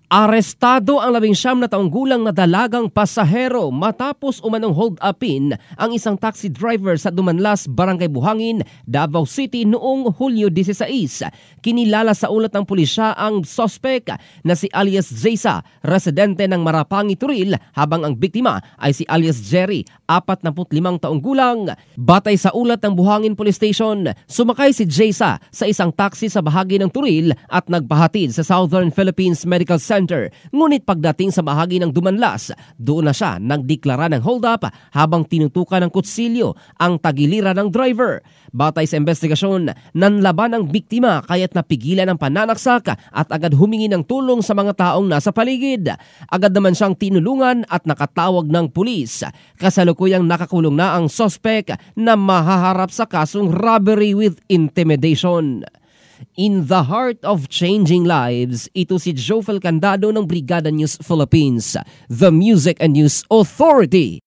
Arestado ang 19 na taong gulang na dalagang pasahero matapos umanong hold-upin ang isang taxi driver sa Dumanlas, Barangay Buhangin, Davao City noong Hulyo 16. Kinilala sa ulat ng pulisya ang sospek na si alias Jaysa, residente ng Marapangi, Turil, habang ang biktima ay si alias Jerry, 45 taong gulang. Batay sa ulat ng Buhangin Police Station, sumakay si Jaysa sa isang taxi sa bahagi ng Turil at nagpahatid sa Southern Philippines Medical Center. Ngunit pagdating sa bahagi ng Dumanlas, doon na siya nagdeklara ng hold-up habang tinutukan ng kutsilyo ang tagiliran ng driver. Batay sa investigasyon, nanlaban ang biktima kaya't napigilan ang pananaksak at agad humingi ng tulong sa mga taong nasa paligid. Agad naman siyang tinulungan at nakatawag ng pulis. Kasalukuyang nakakulong na ang sospek na mahaharap sa kasong robbery with intimidation. In the heart of changing lives, ito si Jofel Candado ng Brigada News Philippines, the Music and News Authority.